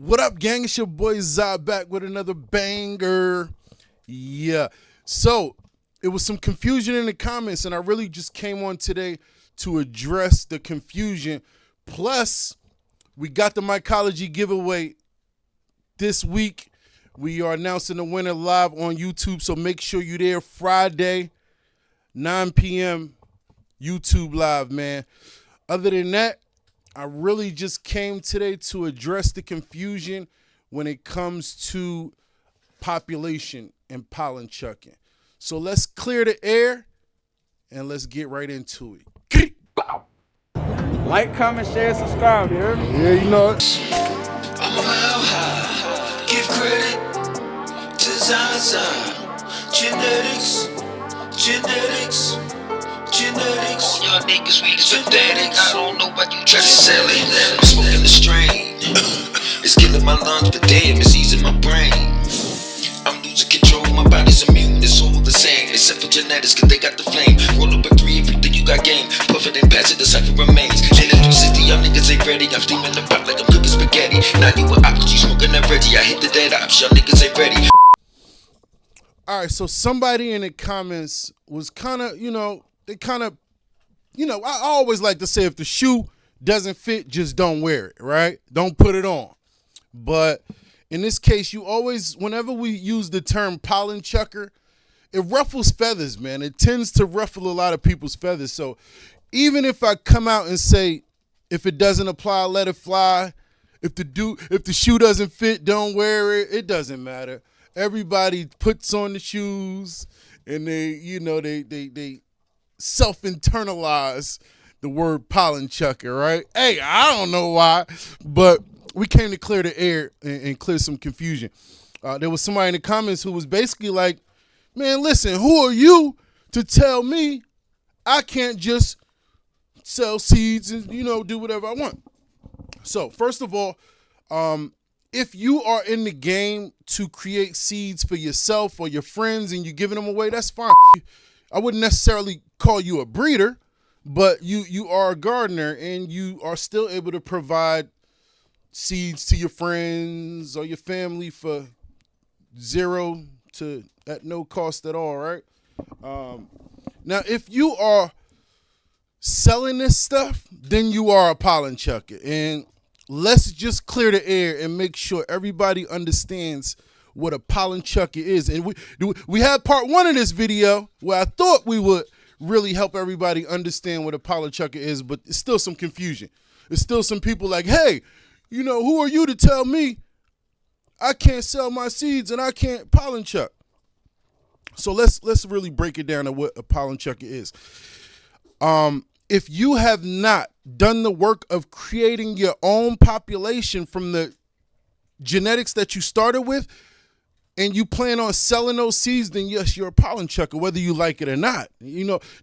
What up, gang? It's your boy Zaza back with another banger. Yeah. So it was some confusion in the comments, and I really just came on today to address the confusion. Plus, we got the mycology giveaway this week. We are announcing the winner live on YouTube, so make sure you're there Friday, 9 p.m. YouTube live, man. Other than that, I really just came today to address the confusion when it comes to population and pollen chucking. So let's clear the air and let's get right into it. Like, comment, share, subscribe, you hear me? Yeah, you know it. I'm a mile high. Give credit to Zaza. Genetics. All y'all niggas really pathetic. I don't know why you try to sell it. I'm smoking the strain. It's killing my lungs, but damn, it's easing my brain. I'm losing control, my body's immune, it's all the same. Except for genetics, cause they got the flame. Roll up a 3, everything you got game. Puff it and pass it, the cipher remains. In the 360, y'all niggas ain't ready. I'm steaming the pot like I'm cooking spaghetti. 90 with ops, you smoking that Reggie. I hit the dead ops, y'all niggas ain't ready. All right, so somebody in the comments was kind of, I always like to say if the shoe doesn't fit, just don't wear it, right? Don't put it on. But in this case, you always, whenever we use the term pollen chucker, it ruffles feathers, man. It tends to ruffle a lot of people's feathers. So even if I come out and say, if it doesn't apply, let it fly. If the shoe doesn't fit, don't wear it. It doesn't matter. Everybody puts on the shoes and they self-internalize the word pollen chucker, right? Hey, I don't know why, but we came to clear the air and clear some confusion. There was somebody in the comments who was basically like, man, listen, who are you to tell me I can't just sell seeds and, do whatever I want? So first of all, if you are in the game to create seeds for yourself or your friends and you're giving them away, that's fine. I wouldn't necessarily call you a breeder, but you are a gardener and you are still able to provide seeds to your friends or your family for zero to at no cost at all, right? Now, if you are selling this stuff, then you are a pollen chucker. And let's just clear the air and make sure everybody understands what a pollen chucker is. And we had part 1 of this video where I thought we would really help everybody understand what a pollen chucker is, but it's still some confusion. There's still some people like, hey, who are you to tell me I can't sell my seeds and I can't pollen chuck? So let's really break it down to what a pollen chucker is. If you have not done the work of creating your own population from the genetics that you started with, and you plan on selling those seeds, then yes, you're a pollen chucker, whether you like it or not.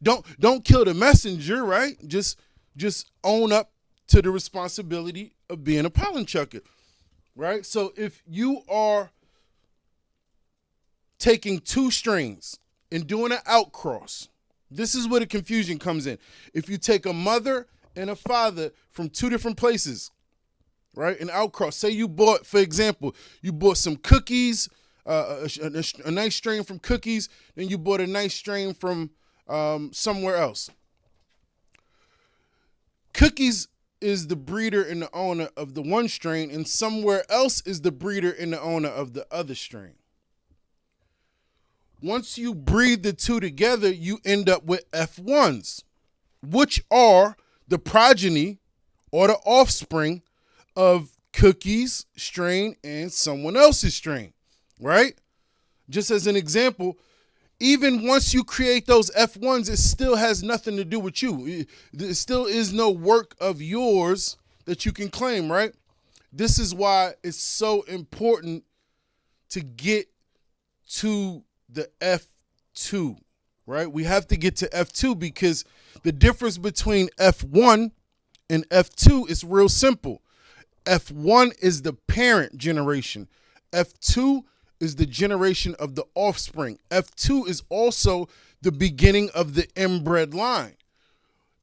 Don't kill the messenger, right? Just own up to the responsibility of being a pollen chucker, right? So if you are taking 2 strains and doing an outcross, this is where the confusion comes in. If you take a mother and a father from 2 different places, right, an outcross. Say you bought, for example, you bought some cookies, a nice strain from cookies, then you bought a nice strain from somewhere else. Cookies is the breeder and the owner of the one strain, and somewhere else is the breeder and the owner of the other strain. Once you breed the 2 together, you end up with F1s, which are the progeny or the offspring of cookies strain and someone else's strain, right? Just as an example, even once you create those F1s, it still has nothing to do with you. There still is no work of yours that you can claim, right? This is why it's so important to get to the F2, right? We have to get to F2 because the difference between F1 and F2 is real simple. F1 is the parent generation. F2 is the generation of the offspring. F2 is also the beginning of the inbred line.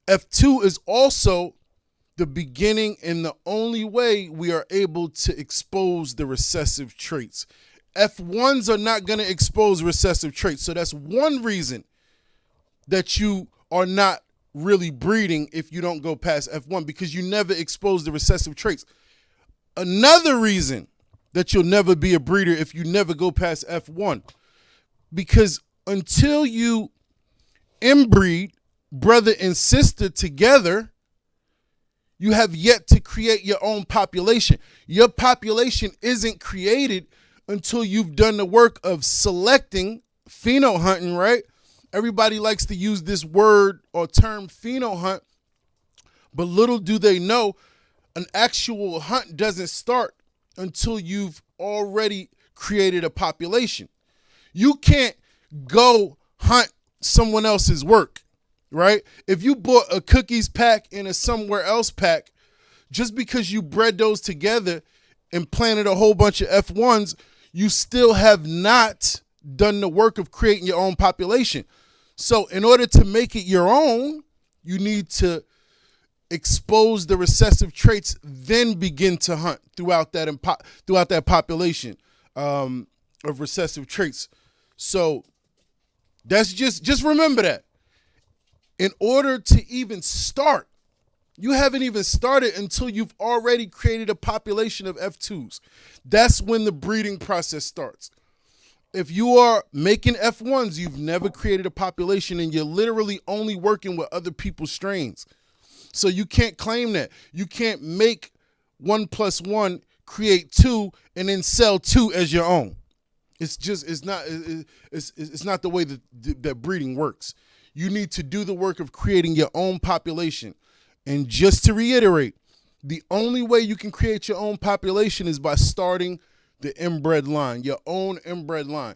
F2 is also the beginning and the only way we are able to expose the recessive traits. F1s are not going to expose recessive traits. So that's one reason that you are not really breeding if you don't go past F1, because you never expose the recessive traits. Another reason that you'll never be a breeder if you never go past F1, because until you inbreed brother and sister together, you have yet to create your own population. Your population isn't created until you've done the work of selecting, pheno hunting, right? Everybody likes to use this word or term pheno hunt, but little do they know, an actual hunt doesn't start until you've already created a population. You can't go hunt someone else's work, right? If you bought a cookies pack and a somewhere else pack, just because you bred those together and planted a whole bunch of F1s, you still have not done the work of creating your own population. So in order to make it your own, you need to expose the recessive traits, then begin to hunt throughout that population of recessive traits. So that's just remember that. In order to even start, you haven't even started until you've already created a population of F2s. That's when the breeding process starts. If you are making F1s, you've never created a population and you're literally only working with other people's strains. So you can't claim that. You can't make 1 + 1 create 2 and then sell 2 as your own. It's not the way that breeding works. You need to do the work of creating your own population. And just to reiterate, the only way you can create your own population is by starting the inbred line, your own inbred line,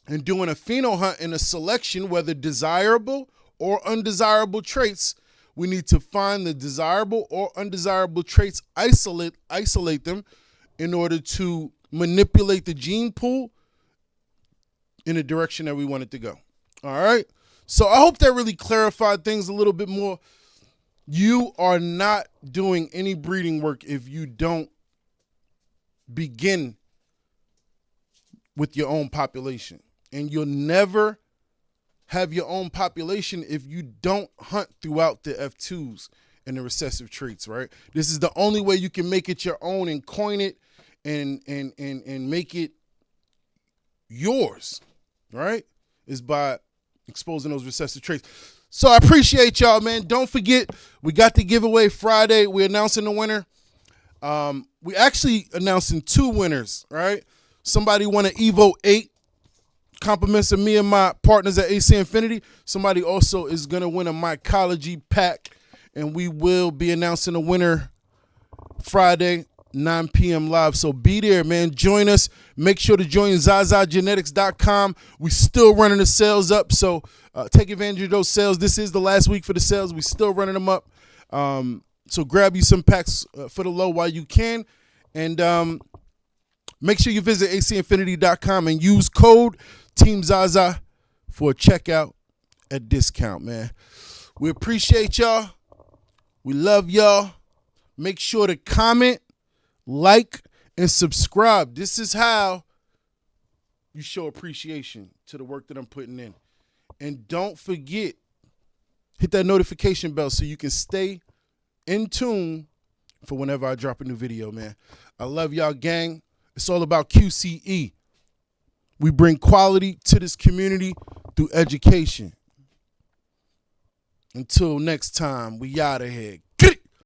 and doing a pheno hunt and a selection, whether desirable or undesirable traits. We need to find the desirable or undesirable traits, isolate them in order to manipulate the gene pool in the direction that we want it to go. All right. So I hope that really clarified things a little bit more. You are not doing any breeding work if you don't begin with your own population. And you'll never have your own population if you don't hunt throughout the F2s and the recessive traits, right? This is the only way you can make it your own and coin it and make it yours, right? Is by exposing those recessive traits. So I appreciate y'all, man. Don't forget, we got the giveaway Friday. We're announcing the winner. We actually announcing 2 winners, right? Somebody won an Evo 8. Compliments of me and my partners at AC Infinity. Somebody also is going to win a mycology pack, and we will be announcing the winner Friday, 9 p.m. live. So be there, man. Join us. Make sure to join ZazaGenetics.com. We still running the sales up, so take advantage of those sales. This is the last week for the sales. We still running them up. So grab you some packs for the low while you can. And make sure you visit ACinfinity.com and use code Team Zaza for a checkout at discount, man. We appreciate y'all. We love y'all. Make sure to comment, like, and subscribe. This is how you show appreciation to the work that I'm putting in. And don't forget, hit that notification bell so you can stay in tune for whenever I drop a new video, man. I love y'all, gang. It's all about QCE. We bring quality to this community through education. Until next time, we out of here.